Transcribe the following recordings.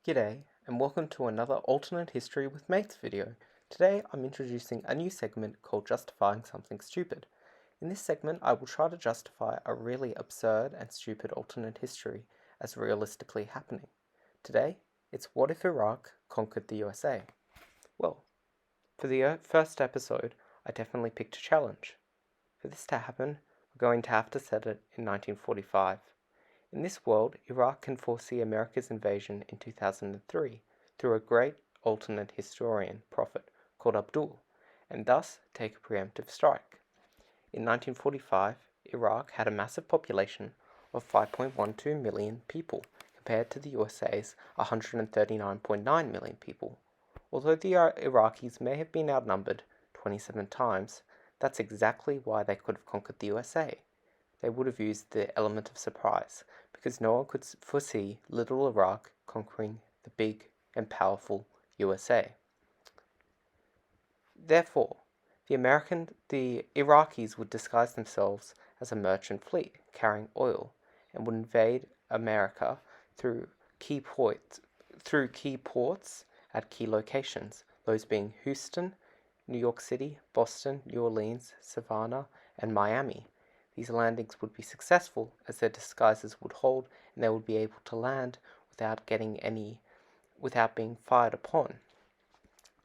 G'day, and welcome to another Alternate History with Mates video. Today I'm introducing a new segment called Justifying Something Stupid. In this segment I will try to justify a really absurd and stupid alternate history as realistically happening. Today, it's what if Iraq conquered the USA? Well, for the first episode, I definitely picked a challenge. For this to happen, we're going to have to set it in 1945. In this world, Iraq can foresee America's invasion in 2003 through a great alternate historian prophet called Abdul, and thus take a preemptive strike. In 1945, Iraq had a massive population of 5.12 million people compared to the USA's 139.9 million people. Although the Iraqis may have been outnumbered 27 times, that's exactly why they could have conquered the USA. They would have used the element of surprise, because no one could foresee little Iraq conquering the big and powerful USA. Therefore, the Iraqis would disguise themselves as a merchant fleet carrying oil and would invade America through key ports at key locations, those being Houston, New York City, Boston, New Orleans, Savannah, and Miami. These landings would be successful as their disguises would hold and they would be able to land without being fired upon.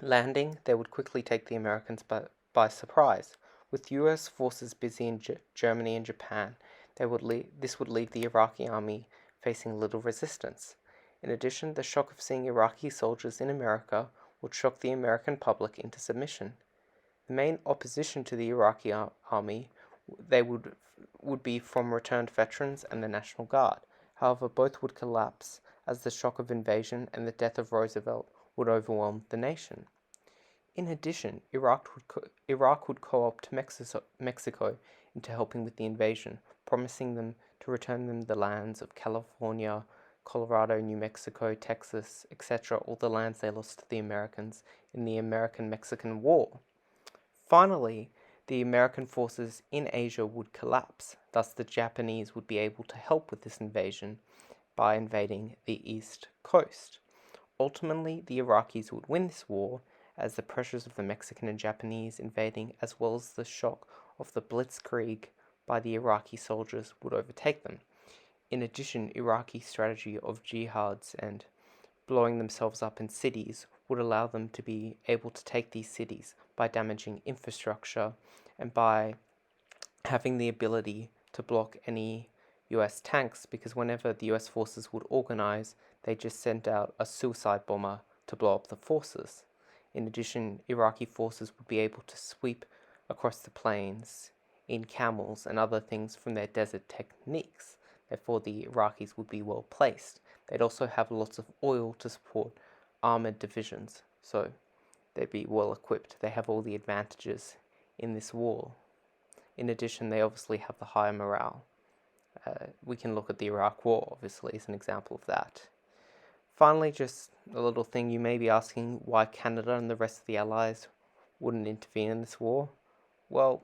Landing, they would quickly take the Americans by surprise. With US forces busy in Germany and Japan, this would leave the Iraqi army facing little resistance. In addition, the shock of seeing Iraqi soldiers in America would shock the American public into submission. The main opposition to the Iraqi army would be from returned veterans and the National Guard. However, both would collapse as the shock of invasion and the death of Roosevelt would overwhelm the nation. In addition, Iraq would co-opt Mexico into helping with the invasion, promising them to return them the lands of California, Colorado, New Mexico, Texas, etc., all the lands they lost to the Americans in the American-Mexican War. Finally, the American forces in Asia would collapse, thus the Japanese would be able to help with this invasion by invading the East Coast. Ultimately, the Iraqis would win this war, as the pressures of the Mexican and Japanese invading, as well as the shock of the blitzkrieg by the Iraqi soldiers, would overtake them. In addition, Iraqi strategy of jihads and blowing themselves up in cities would allow them to be able to take these cities by damaging infrastructure and by having the ability to block any US tanks, because whenever the US forces would organize, they just sent out a suicide bomber to blow up the forces. In addition, Iraqi forces would be able to sweep across the plains in camels and other things from their desert techniques. Therefore, the Iraqis would be well placed. They'd also have lots of oil to support armored divisions, so they'd be well equipped. They have all the advantages in this war. In addition, they obviously have the higher morale. We can look at the Iraq War, obviously, as an example of that. Finally, just a little thing, you may be asking why Canada and the rest of the Allies wouldn't intervene in this war. Well,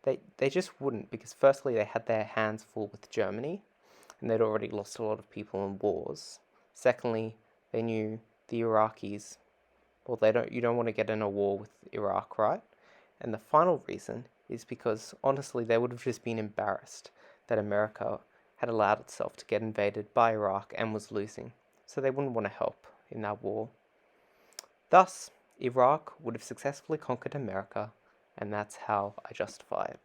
they just wouldn't, because firstly, they had their hands full with Germany, and they'd already lost a lot of people in wars. Secondly, they knew the Iraqis, well, you don't want to get in a war with Iraq, right? And the final reason is because, honestly, they would have just been embarrassed that America had allowed itself to get invaded by Iraq and was losing, so they wouldn't want to help in that war. Thus, Iraq would have successfully conquered America, and that's how I justify it.